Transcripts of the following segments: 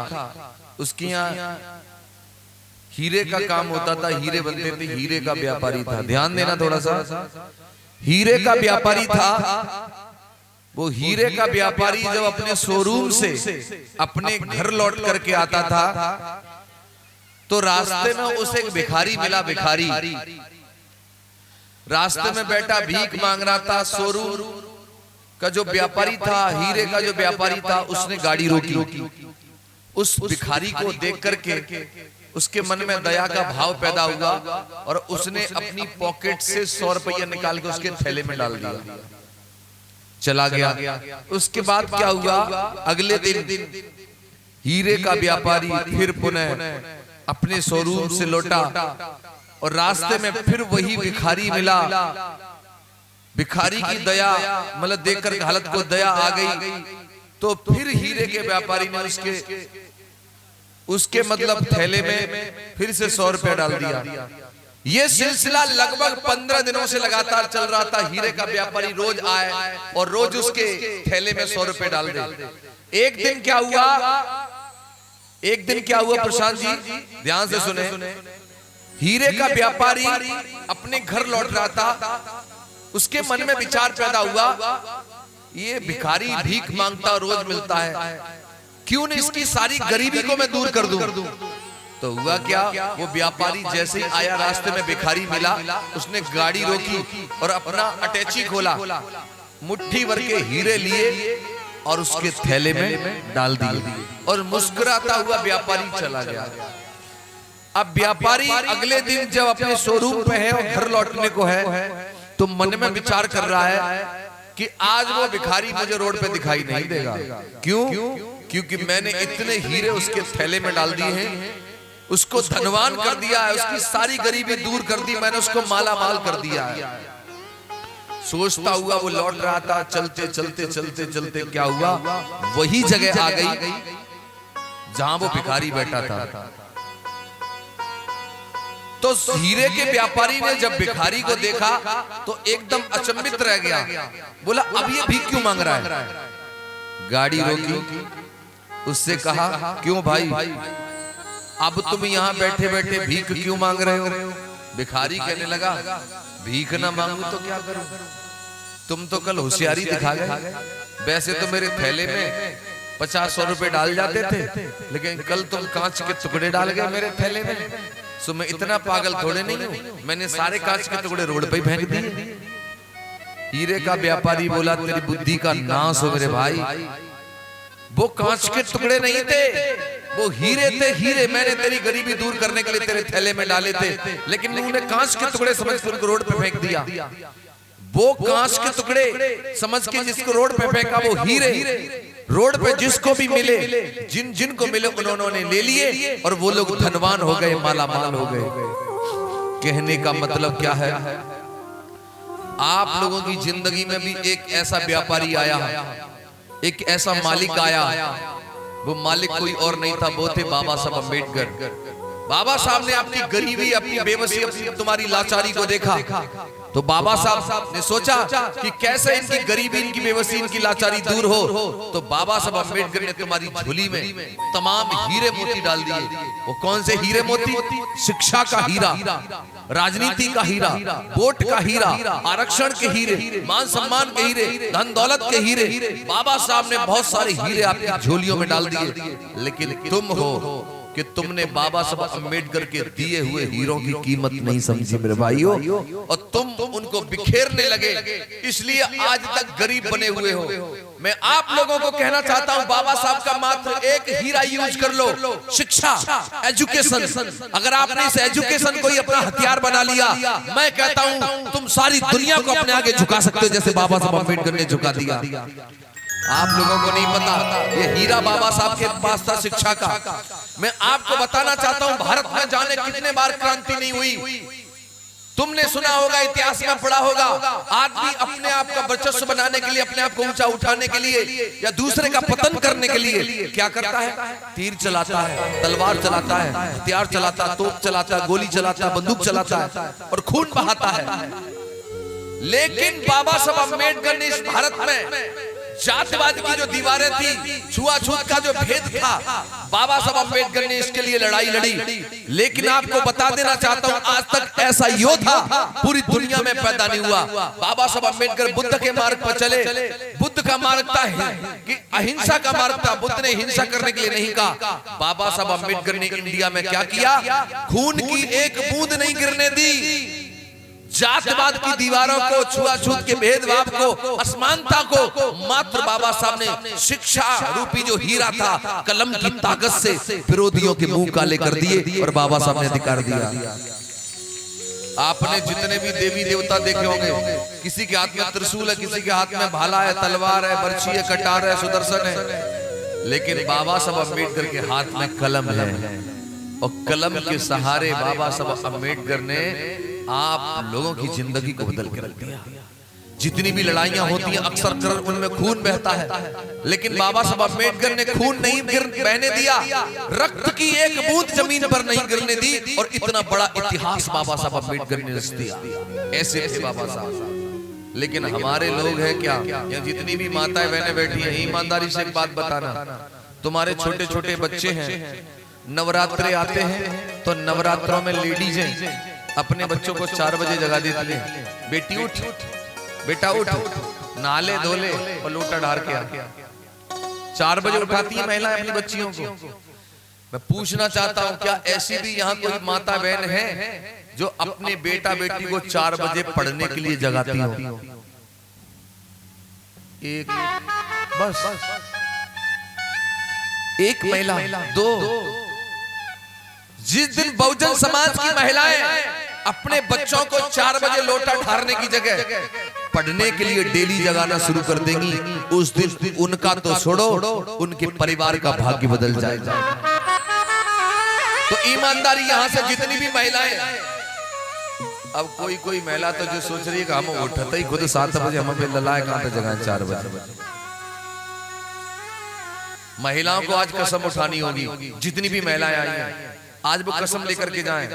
था, उसके यहाँ हीरे का काम होता था, हीरे बनते थे, हीरे का व्यापारी था। ध्यान देना थोड़ा सा, हीरे का व्यापारी था। वो हीरे का व्यापारी जब अपने शोरूम से अपने घर लौट करके आता था तो रास्ते में उसे एक भिखारी मिला। भिखारी रास्ते में बैठा भीख मांग रहा था। शोरूम का जो व्यापारी था, हीरे का जो व्यापारी था, उसने गाड़ी रोकी। उस भिखारी को देख करके उसके मन में दया का भाव पैदा हुआ और उसने अपनी पॉकेट से 100 रुपया निकाल के उसके थैले में डाल दिया, चला गया। उसके बाद क्या हुआ, अगले दिन हीरे का व्यापारी फिर पुनः अपने शोरूम से लौटा और रास्ते में फिर वही भिखारी मिला। भिखारी की दया मतलब देखकर हालत को दया आ गई तो फिर हीरे के व्यापारी ने उसके मतलब थैले में फिर से 100 रुपया डाल दिया। ये सिलसिला लगभग 15 दिनों से लगातार चल रहा था। हीरे का व्यापारी रोज आए और रोज उसके थैले में 100 रुपए डाल दे। एक दिन क्या हुआ प्रशांत जी, ध्यान से सुने। हीरे का व्यापारी अपने घर लौट रहा था, उसके मन में विचार पैदा हुआ, ये भिखारी भीख मांगता रोज मिलता है, क्यों नहीं इसकी सारी गरीबी को मैं दूर कर दूं। तो हुआ क्या, वो व्यापारी जैसे ही आया रास्ते में भिखारी मिला, उसने गाड़ी रोकी और अपना अटैची खोला, मुट्ठी भर के हीरे लिए और उसके थैले में डाल दिए और मुस्कुराता हुआ व्यापारी चला गया। अब व्यापारी अगले दिन जब अपने शोरूम पे है और घर लौटने को है तो मन में विचार कर रहा है कि आज वो भिखारी मुझे रोड पे दिखाई नहीं देगा। क्यों? क्योंकि मैंने इतने हीरे उसके थैले में डाल दिए हैं, उसको धनवान कर दिया है, उसकी सारी गरीबी दूर कर दी, मैंने उसको माला माल कर दिया है। सोचता हुआ वो लौट रहा था, चलते चलते चलते चलते क्या हुआ, वही जगह आ गई जहां वो भिखारी बैठा था। तो हीरे के व्यापारी ने जब भिखारी को देखा तो एकदम अचंभित रह गया, बोला अब ये भीख क्यों मांग रहा है। गाड़ी रोकी, उससे कहा क्यों भाई, अब तुम यहाँ बैठे बैठे भीख क्यों मांग रहे हो। भिखारी कहने लगा, भीख ना मांगू तो क्या करूं, तुम तो कल होशियारी दिखा गए। वैसे तो मेरे थैले में 50-100 रुपए डाल जाते थे, लेकिन कल तुम कांच के टुकड़े डाल गए मेरे थैले में। सो मैं इतना पागल थोड़े नहीं हूं, मैंने सारे कांच के टुकड़े रोड पे फेंक दिए। हीरे का व्यापारी बोला, तेरी बुद्धि का नाश हो मेरे भाई, वो कांच के टुकड़े नहीं थे, वो हीरे थे। हीरे मैंने तेरी गरीबी दूर करने के लिए तेरे थैले में डाले थे, लेकिन उन्होंने कांच के टुकड़े समझ कर रोड पे फेंक दिया। वो कांच के टुकड़े समझ के जिसको रोड पे फेंका, वो हीरे रोड पे जिसको भी मिले, जिनको मिले उन्होंने ले लिए और वो लोग धनवान हो गए, माला माल हो गए। कहने का मतलब क्या है, आप लोगों की जिंदगी में भी एक ऐसा व्यापारी आया, एक ऐसा मालिक आया। वो मालिक कोई और नहीं था, वो थे बाबा साहब अम्बेडकर। बाबा साहब ने आपकी गरीबी, अपनी बेबसी, अपनी तुम्हारी लाचारी को देखा तो बाबा साहब ने सोचा कि कैसे इनकी गरीबी, इनकी बेबसी, इनकी लाचारी दूर हो। तो बाबा साहब अम्बेडकर ने तुम्हारी झोली में तमाम हीरे मोती डाल दिए। वो कौन से हीरे मोती? शिक्षा का हीरा, राजनीति का हीरा, वोट का हीरा, आरक्षण के हीरे, मान सम्मान के हीरे, धन दौलत के हीरे। बाबा साहब ने बहुत सारे हीरे आपकी झोलियों में डाल दिए, लेकिन तुम हो कि तुमने बाबा साहब अम्बेडकर के दिए हुए हीरों की कीमत नहीं समझी मेरे भाइयों, और तुम उनको बिखेरने लगे, इसलिए आज तक गरीब बने हुए हो। मैं आप लोगों को कहना चाहता हूं, बाबा साहब का मात्र एक हीरा यूज कर लो, शिक्षा, एजुकेशन। अगर आपने इस एजुकेशन को ही अपना हथियार बना लिया, मैं कहता हूं तुम सारी दुनिया को अपने आगे झुका सकते हो, जैसे बाबा साहब अम्बेडकर ने झुका दिया। आप लोगों को नहीं पता, ये हीरा बाबा साहब के पास था, शिक्षा का। मैं आपको बताना चाहता हूं, भारत में जाने कितने बार क्रांति नहीं हुई। तुमने सुना होगा, इतिहास में पढ़ा होगा, आदमी अपने आप का वर्चस्व बनाने के लिए, अपने आप को ऊंचा उठाने के लिए या दूसरे का पतन करने के लिए क्या करता है? तीर चलाता है, तलवार चलाता है, हथियार चलाता है, तोप चलाता है, गोली चलाता है, बंदूक चलाता है और खून बहाता है। लेकिन बाबा साहब अम्बेडकर ने इस भारत में जातिवाद की जो दीवारें थी, छुआछूत का जो भेद था, बाबा साहब अम्बेडकर ने इसके लिए लड़ाई लड़ी। लेकिन आपको बता देना चाहता हूं, आज तक ऐसा योद्धा पूरी दुनिया में पैदा नहीं हुआ। बाबा साहब अम्बेडकर बुद्ध के मार्ग पर चले। बुद्ध का मार्ग था कि अहिंसा का मार्ग था। बुद्ध ने हिंसा करने के लिए नहीं कहा। बाबा साहब अम्बेडकर ने इंडिया में क्या किया? खून की एक बूंद नहीं गिरने दी। जातिवाद की दीवारों को, छुआछूत के भेदभाव को, असमानता को मात्र बाबा साहब ने शिक्षा रूपी जो हीरा था, कलम की ताकत से विरोधियों के मुंह काले कर दिए और बाबा साहब ने अधिकार दिया। आपने जितने भी देवी देवता देखे होंगे, किसी के हाथ में त्रिशूल है, किसी के हाथ में भाला है, तलवार है, बर्छी है, कटार है, सुदर्शन है, लेकिन बाबा साहब अम्बेडकर के हाथ में कलम है। और कलम के सहारे बाबा साहब अम्बेडकर ने आप लोगों की जिंदगी को बदल के रख दिया। जितनी भी लड़ाइयां होती हैं अक्सर उनमें खून बहता है, लेकिन बाबा साहब अम्बेडकर ने खून नहीं बहने दिया, रक्त की एक बूंद जमीन पर नहीं गिरने दी। और इतना बड़ा इतिहास बाबा साहब अम्बेडकर ने रच दिया। ऐसे थे बाबा साहब। लेकिन हमारे लोग हैं क्या, या जितनी भी माताएं बहनें बैठी हैं, ईमानदारी से एक बात बताना, तुम्हारे छोटे छोटे बच्चे हैं, नवरात्रे आते हैं तो नवरात्रों में लेडीज हैं अपने बच्चों को 4 बजे जगा देती है, बेटी उठ, बेटा उठ, नाले धोले और लोटा डार के आ। 4 बजे उठाती है महिलाएं अपनी बच्चियों को। मैं पूछना चाहता हूं, क्या ऐसी भी यहाँ कोई माता बहन है जो अपने बेटा बेटी को 4 बजे पढ़ने के लिए जगाती हो? एक, बस एक महिला, 2। जिस दिन बहुजन समाज की महिलाएं अपने बच्चों को 4 बजे लोटा ठारने की जगह पढ़ने के लिए डेली जगाना शुरू कर देंगी, उस दिन उनका तो छोड़ो, उनके परिवार का भाग्य बदल जाएगा। तो ईमानदारी यहां से जितनी भी महिलाएं, अब कोई महिला तो जो सोच रही है कि हम उठते ही खुद 7 बजे, हमें ललाए कहां पे जगाएं 4 बजे। महिलाओं को आज कसम उठानी होगी। जितनी भी महिलाएं आई हैं आज वो कसम लेकर के जाएं।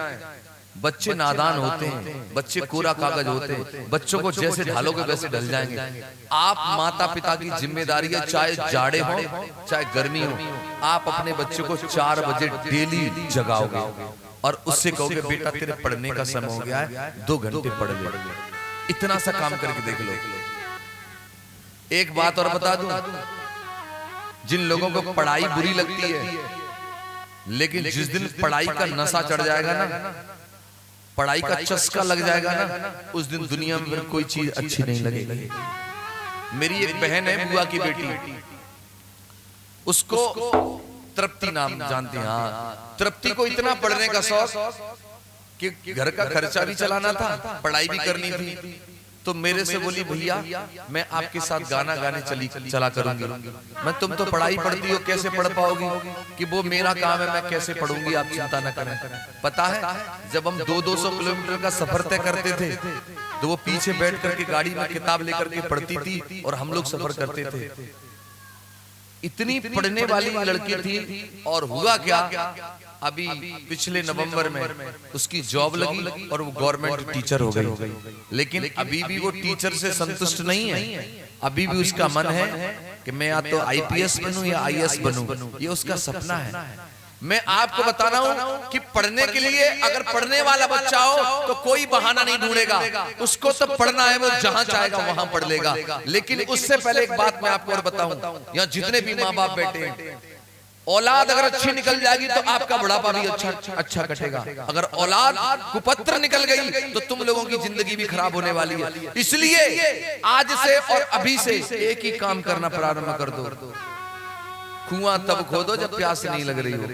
बच्चे नादान होते हैं, बच्चे कोरा कागज होते हैं, बच्चों को जैसे ढालोगे वैसे ढल जाएंगे। आप माता पिता की जिम्मेदारी है, चाहे जाड़े हो चाहे गर्मी हो, आप अपने बच्चे को 4 बजे डेली जगाओगे और उससे कहोगे बेटा तेरे पढ़ने का समय हो गया है, 2 घंटे पढ़ ले। इतना सा काम करके देख लो। एक बात और बता दूं, जिन लोगों को पढ़ाई बुरी लगती है, लेकिन जिस दिन पढ़ाई का नशा चढ़ जाएगा ना, पढ़ाई का चस्का लग जाएगा ना, उस दिन दुनिया में कोई चीज अच्छी नहीं लगेगी। मेरी एक बहन है, बुआ की बेटी, उसको तृप्ति नाम जानते हैं? हाँ, तृप्ति को इतना पढ़ने का शौक कि घर का खर्चा भी चलाना था, पढ़ाई भी करनी थी। तो मेरे से बोली भैया मैं आपके साथ गाना गाने चला करूंगी। मैं तुम तो पढ़ाई पढ़ती हो, कैसे पढ़ पाओगी? कि वो मेरा काम है, मैं कैसे पढ़ूंगी, आप चिंता न करें। पता है जब हम 200-200 किलोमीटर का सफर तय करते थे तो वो पीछे बैठ करके गाड़ी में किताब लेकर के पढ़ती थी और हम लोग सफर करते थे। इतनी पढ़ने वाली लड़की थी। और हुआ क्या, अभी पिछले नवंबर में उसकी जॉब लगी और वो गवर्नमेंट टीचर हो गई। लेकिन अभी भी वो टीचर से संतुष्ट नहीं है। अभी भी उसका मन है कि मैं या तो आईपीएस बनूं या आईएएस बनूं, ये उसका सपना है। मैं आपको बता रहा हूं कि पढ़ने के लिए अगर पढ़ने वाला बच्चा हो तो कोई बहाना नहीं ढूंढेगा, उसको तो पढ़ना है, वो जहां चाहेगा वहां पढ़ लेगा। लेकिन उससे पहले एक बात मैं आपको और बताऊं, यहाँ जितने भी माँ बाप बैठे हैं, औलाद अगर अच्छी निकल जाएगी तो आपका बुढ़ापा भी अच्छा कटेगा। अगर औलाद कुपत्र निकल गई तो तुम लोगों की जिंदगी भी खराब होने वाली है। इसलिए आज से और अभी से एक ही काम करना प्रारंभ कर दो, कुआं तब खोदो जब प्यास नहीं लग रही हो,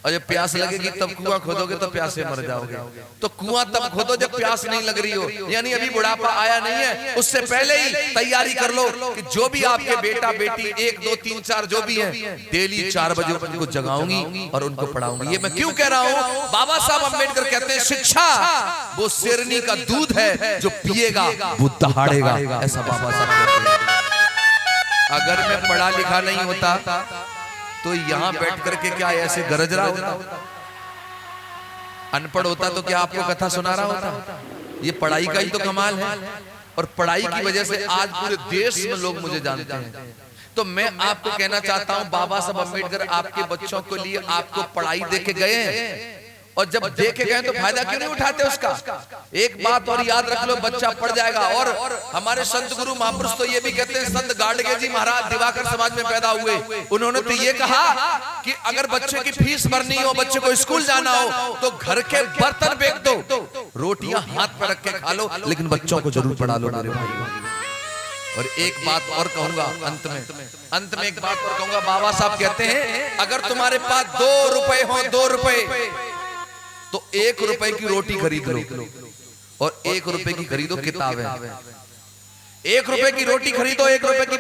और जब प्यास लगेगी तब कुआं खोदोगे तो प्यासे मर जाओगे। तो कुआं तब खोदो जब प्यास नहीं लग रही हो, यानी अभी बुढ़ापा आया नहीं है, उससे पहले ही तैयारी कर लो कि जो भी आपके बेटा बेटी 1 2 3 4 जो भी है, डेली 4 बजे उनको जगाऊंगी और उनको पढ़ाऊंगी। ये मैं क्यों कह रहा हूँ? बाबा साहब अम्बेडकर कहते हैं शिक्षा वो शेरनी का दूध है, जो पिएगा वो दहाड़ेगा। ऐसा बाबा साहब कहते हैं। अगर मैं पढ़ा लिखा नहीं होता तो यहां बैठ करके क्या ऐसे गरज रहा होता? अनपढ़ होता तो क्या आपको कथा सुना रहा होता? ये पढ़ाई का ही तो कमाल है। और पढ़ाई की वजह से आज पूरे देश में लोग मुझे जानते हैं। तो मैं आपको कहना चाहता हूं, बाबा साहब अम्बेडकर आपके बच्चों के लिए आपको पढ़ाई देके गए हैं, और जब देखे गए तो फायदा क्यों नहीं उठाते उसका? एक बात और याद रख लो, बच्चा पढ़ जाएगा। और हमारे संत गुरु महापुरुष तो ये भी कहते हैं, संत गाडगे जी महाराज दिवाकर समाज में पैदा हुए, उन्होंने तो ये कहा कि अगर बच्चे की फीस भरनी हो, बच्चे को स्कूल जाना हो, तो घर के बर्तन फेंक दो, रोटियां हाथ पर रख के खा लो, लेकिन बच्चों को जरूर पढ़ा लो मेरे भाई। और एक बात और कहूंगा अंत में एक बात और कहूंगा, बाबा साहब कहते हैं अगर तुम्हारे पास 2 रुपए हो, 2 रुपए, तो 1 रुपए की रोटी खरीद लो और 1 रुपए की खरीदो किताबें। 1 रुपए की रोटी खरीदो, 1 रुपए की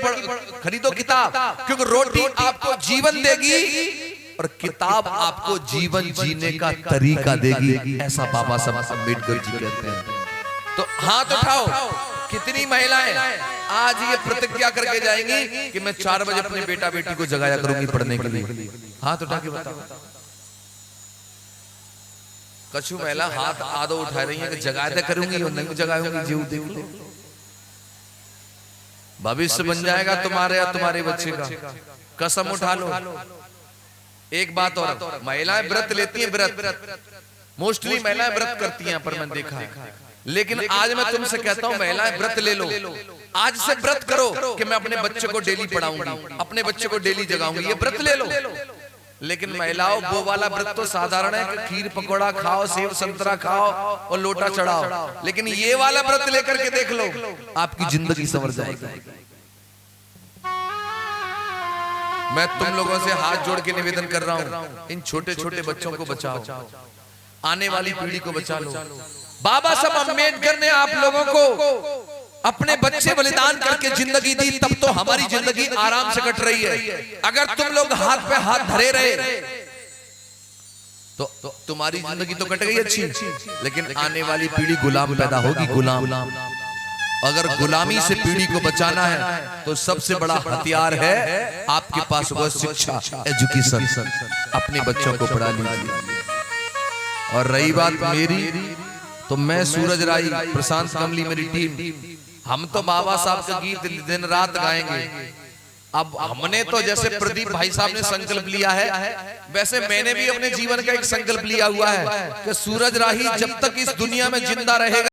खरीदो किताब, क्योंकि रोटी आपको जीवन देगी और किताब आपको जीवन जीने का तरीका देगी, ऐसा बाबा साहब अम्बेडकर जी कहते हैं। तो हाथ उठाओ, कितनी महिलाएं आज ये प्रतिज्ञा करके जाएंगी कि मैं 4 बजे अपने बेटा बेटी को जगाया करूंगी पढ़ने के लिए? हाथ उठा के बताओ। कछु महिला हाथ आधो उठा रही है कि जगाते करूंगी और नहीं जगाऊंगी, जीव देव लो, भविष्य बन जाएगा तुम्हारे या तुम्हारे बच्चे का, कसम उठा लो। एक बात और, महिलाएं व्रत लेती हैं, व्रत मोस्टली महिलाएं व्रत करती हैं, पर मैंने देखा है। लेकिन आज मैं तुमसे कहता हूं, महिलाएं व्रत ले लो, आज से व्रत करो कि मैं अपने बच्चे को डेली पढ़ाऊंगी, अपने बच्चे को डेली जगाऊंगी, ये व्रत ले लो। लेकिन महिलाओं, वो वाला व्रत तो साधारण है कि खीर पकौड़ा खाओ, सेव संतरा खाओ और लोटा चढ़ाओ, लेकिन ये वाला व्रत लेकर के देख लो, आपकी जिंदगी संवर जाएगी। मैं तुम लोगों से हाथ जोड़ के निवेदन कर रहा हूं, इन छोटे छोटे बच्चों को बचाओ, आने वाली पीढ़ी को बचा लो। बाबा साहब अम्बेडकर ने आप लोगों को अपने बच्चे बलिदान करके जिंदगी दी, तब तो हमारी जिंदगी आराम से कट रही है। अगर तुम लोग हाथ पे हाथ धरे रहे तो तुम्हारी जिंदगी तो कट गई अच्छी, लेकिन आने वाली पीढ़ी गुलाम पैदा होगी, गुलाम। अगर गुलामी से पीढ़ी को बचाना है तो सबसे बड़ा हथियार है आपके पास वह शिक्षा, एजुकेशन। अपने बच्चों को पढ़ा लीजिए। और रही बात मेरी, तो मैं सूरज राई, प्रशांत कमली मेरी टीम, हम तो बाबा साहब का गीत दिन रात गाएंगे। अब हमने तो जैसे प्रदीप भाई साहब ने संकल्प लिया है, वैसे मैंने भी अपने जीवन का एक संकल्प लिया हुआ है कि सूरज राही जब तक इस दुनिया में जिंदा रहेगा